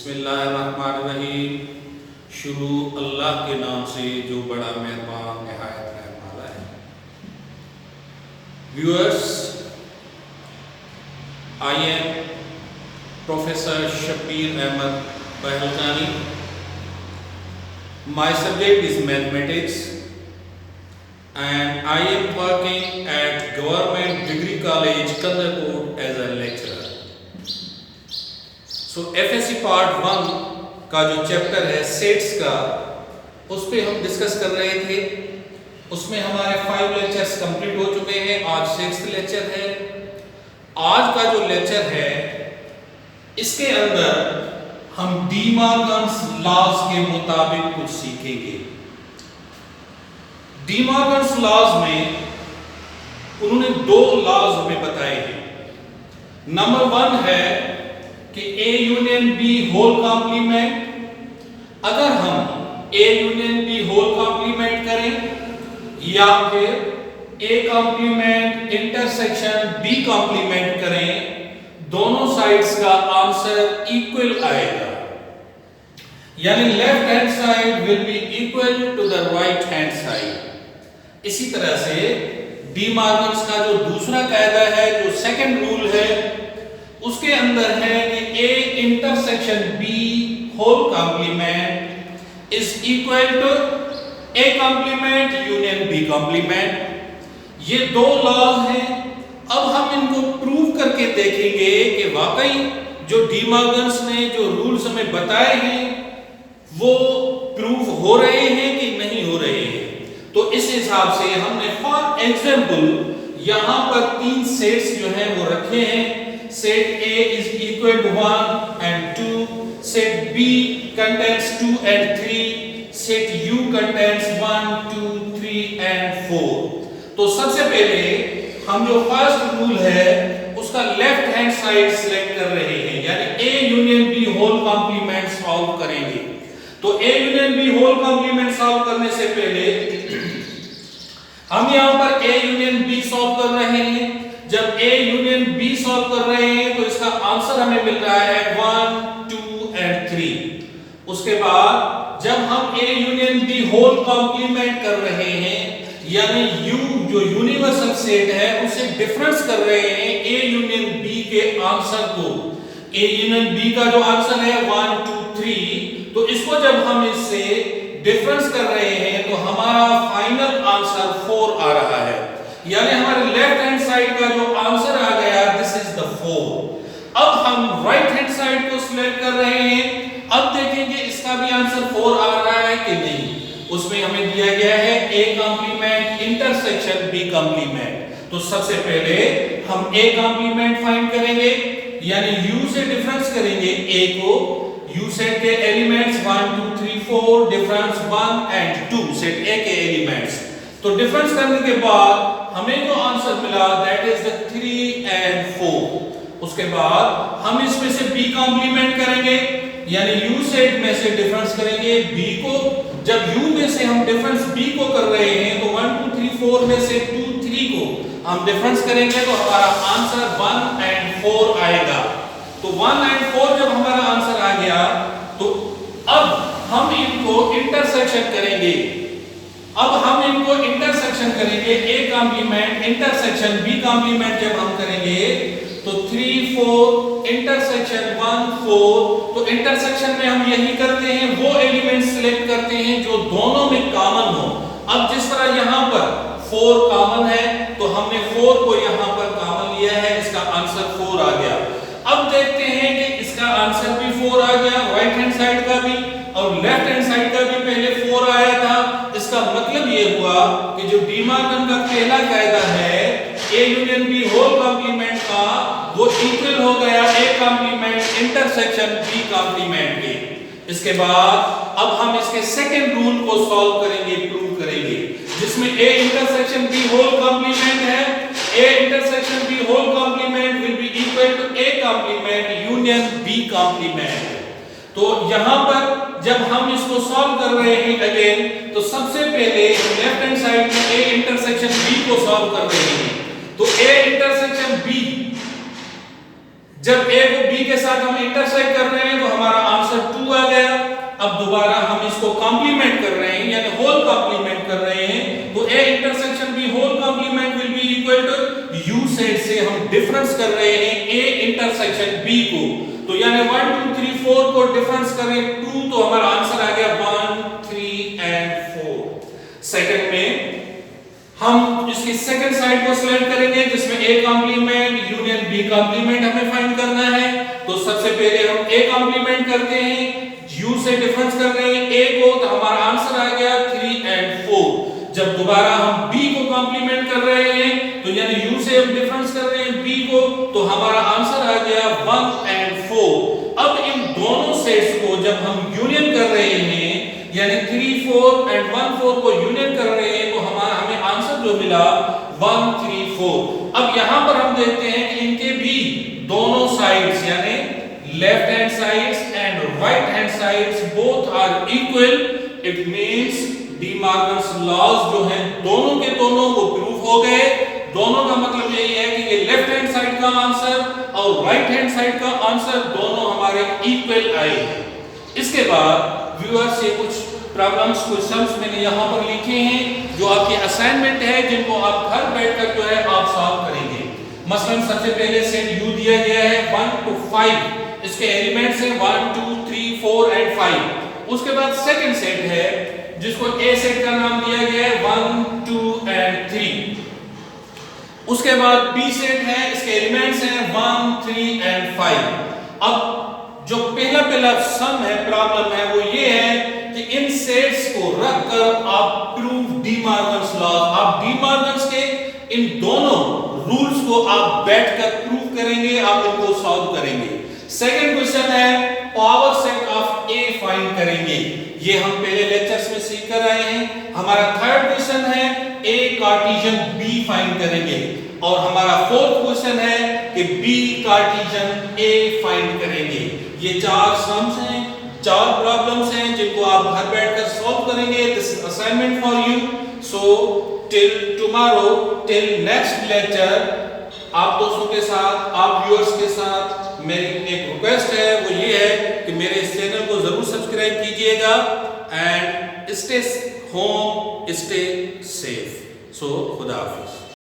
बिस्मिल्लाहिर्रहमानिर्रहीम। शुरू अल्लाह के नाम से जो बड़ा मेहरबान निहायत रहम वाला है। Viewers, I am professor Shabbir Ahmad Pahalkani. My subject is mathematics and I am working at Government Degree College, Kandarkot as a lecturer. So FSC Part 1 का जो चैप्टर है सेट्स का, उस पे हम डिस्कस कर रहे थे। उसमें हमारे 5 लेक्चर्स कंप्लीट हो चुके हैं। आज 6th लेक्चर है। आज का जो लेक्चर है इसके अंदर हम डी मॉर्गन्स लॉज के मुताबिक कुछ सीखेंगे। डी मॉर्गन्स लॉज में उन्होंने 2 लॉज हमें बताए हैं। नंबर 1 है कि A union B whole complement, अगर हम A union B whole complement करें या फिर A complement intersection B complement करें, दोनों साइड्स का आंसर इक्वल आएगा, यानी left hand side will be equal to the right hand side. इसी तरह से डी मॉर्गन्स का जो दूसरा कायदा है, जो सेकंड रूल है, उसके अंदर है कि A intersection B whole complement is equal to A complement union B complement. ये 2 लॉज हैं। अब हम इनको प्रूव करके देखेंगे कि वाकई जो डी मॉर्गन्स ने जो रूल्स हमें बताए हैं वो प्रूव हो रहे हैं कि नहीं हो रहे हैं। तो इस हिसाब से हमने फॉर एग्जाम्पल यहां पर 3 सेट्स जो हैं वो रखे हैं। Set A is equal to 1 and 2, set B contains 2 and 3, set U contains 1, 2, 3 and 4। तो सबसे पहले हम जो फर्स्ट रूल है उसका लेफ्ट हैंड साइड सिलेक्ट कर रहे हैं, यानी A union B whole complement solve करेंगे। तो A union B whole complement solve करने से पहले हम यहां पर A यूनियन B सॉल्व कर रहे हैं। जब A यूनियन B सॉल्व कर रहे हैं तो इसका आंसर हमें मिल रहा है 1, 2 and 3। उसके बाद जब हम A union B whole complement कर रहे हैं, यानी U जो यूनिवर्सल सेट है उससे डिफरेंस कर रहे हैं A यूनियन B के आंसर को। A यूनियन B का जो आंसर है 1, 2, 3, तो इसको जब हम इससे डिफरेंस कर रहे हैं तो हमारा फाइनल आंसर 4 आ रहा है, यानी हमारे लेफ्ट हैंड साइड का जो आंसर आ गया दिस इज द 4। अब हम राइट हैंड साइड को सिलेक्ट कर रहे हैं। अब देखेंगे इसका भी आंसर 4 आ रहा है कि नहीं। उसमें हमें दिया गया है A complement intersection B complement. तो सबसे पहले हम A कॉम्प्लीमेंट फाइंड करेंगे, यानी U से डिफरेंस करेंगे A को। U सेट के elements 1, 2, 3, 4, difference 1 and 2 set A के एलिमेंट्स। तो डिफरेंस करने के बाद हमें जो आंसर मिला दैट इज द 3 and 4। उसके बाद हम इसमें से B कॉम्प्लीमेंट करेंगे, यानी U सेट में से डिफरेंस करेंगे B को। जब U में से हम डिफरेंस B को कर रहे हैं तो 1, 2, 3, 4 में से 2, 3 को हम डिफरेंस करेंगे तो हमारा आंसर 1 and 4 आएगा। तो 1 and 4 जब हमारा आंसर आ गया तो अब हम इनको इंटरसेक्शन करेंगे। अब हम इनको इंटरसेक्शन करेंगे A complement intersection B complement जब हम करेंगे तो 3, 4 इंटरसेक्शन 1, 4। तो इंटरसेक्शन में हम यही करते हैं, वो एलिमेंट सिलेक्ट करते हैं जो दोनों में कॉमन हो। अब जिस तरह यहाँ पर 4 कॉमन है तो हमने 4 को यहाँ पर कॉमन लिया है, इसका आंसर 4 आ गया। अब देखते हैं कि इसका आंसर भी 4 आ गया, राइट हैंड साइड का भी और लेफ्ट हैंड साइड का भी पहले 4 आया था। इसका मतलब ये हुआ कि जो डी मॉर्गन का पहला कायदा है A union B whole complement का, वो इक्वल हो गया A complement intersection B complement के। इसके बाद अब हम इसके सेकंड रूल को सॉल्व करेंगे, प्रूव करेंगे, जिसमें A intersection B whole complement है। A intersection B whole complement will be equal to A complement union B complement. तो यहां पर जब हम इसको सॉल्व कर रहे हैं अगेन, तो सबसे पहले लेफ्ट हैंड साइड में A इंटरसेक्शन B को सॉल्व कर रहे हैं। तो A इंटरसेक्शन B, जब A को B के साथ हम इंटरसेक्ट कर रहे हैं तो हमारा आंसर इसको कॉम्प्लीमेंट कर रहे हैं यानी होल कॉम्प्लीमेंट कर रहे हैं, तो A intersection B whole complement will be equal to U set से हम डिफरेंस कर रहे हैं ए इंटरसेक्शन बी को, तो यानी 1 2 3 4 को डिफरेंस करें 2, तो हमारा आंसर आ गया 1 3 एंड 4। सेकंड में हम इसकी सेकंड साइड को सिलेक्ट करेंगे जिसमें A complement union B complement हमें फाइंड करना है। तो सबसे पहले हम ए कॉम्प्लीमेंट करते हैं, यू से डिफरेंस कर रहे हैं ए को, तो हमारा आंसर आ गया 3 एंड 4। जब दोबारा हम बी को कॉम्प्लीमेंट कर रहे हैं तो यानी यू से हम डिफरेंस कर रहे हैं बी को, तो हमारा आंसर आ गया 1 एंड 4। अब इन दोनों सेट्स को जब हम यूनियन कर रहे हैं यानी 3 4 एंड 1 4 को यूनियन कर रहे हैं, तो हमें आंसर जो मिला 1 3 4। अब यहां पर हम देखते हैं कि इनके भी दोनों साइड्स यानी left hand sides and right hand sides both are equal. It means De Morgan's laws जो हैं दोनों के दोनों वो प्रूफ हो गए। दोनों का मतलब यही है कि ये लेफ्ट हैंड साइड का आंसर और राइट हैंड साइड का आंसर दोनों हमारे इक्वल आए। इसके बाद व्यूअर्स ये कुछ प्रॉब्लम्स क्वेश्चंस मैंने यहाँ पर लिखे हैं जो आपकी असाइनमेंट है, जिनको आप घर बैठकर जो है आप सॉल्व करेंगे। मसलन सबसे पहले सेट U दिया गया है 1 to 5, इसके एलिमेंट्स हैं 1 2 3 4 एंड 5। उसके बाद सेकंड सेट है जिसको A सेट का नाम दिया गया है 1 2 एंड 3। उसके बाद B सेट है, इसके एलिमेंट्स हैं 1 3 एंड 5। अब जो पहला सम है प्रॉब्लम है वो ये है कि इन सेट्स को रखकर आप प्रूव डी मार्गन्स लॉ, आप डी मार्गन्स के इन दोनों रूल्स को आप बैठकर प्रूव करेंगे, आप इनको सॉल्व करेंगे। सेकंड क्वेश्चन है power set of A find करेंगे, ये हम पहले लेक्चर्स में सीख कर आए हैं। हमारा थर्ड क्वेश्चन है ए कार्टेशियन बी फाइंड करेंगे, और हमारा फोर्थ क्वेश्चन है कि बी कार्टेशियन ए फाइंड करेंगे। ये चार सम्स हैं, चार प्रॉब्लम्स हैं जिनको आप घर बैठकर सॉल्व करेंगे। This is assignment for you. So till tomorrow, till next lecture, आप दोस्तों के साथ, आप व्यूअर्स के साथ मेरी एक रिक्वेस्ट है, वो ये है कि मेरे इस चैनल को जरूर सब्सक्राइब कीजिएगा and stay home, stay safe. So खुदा हाफिज।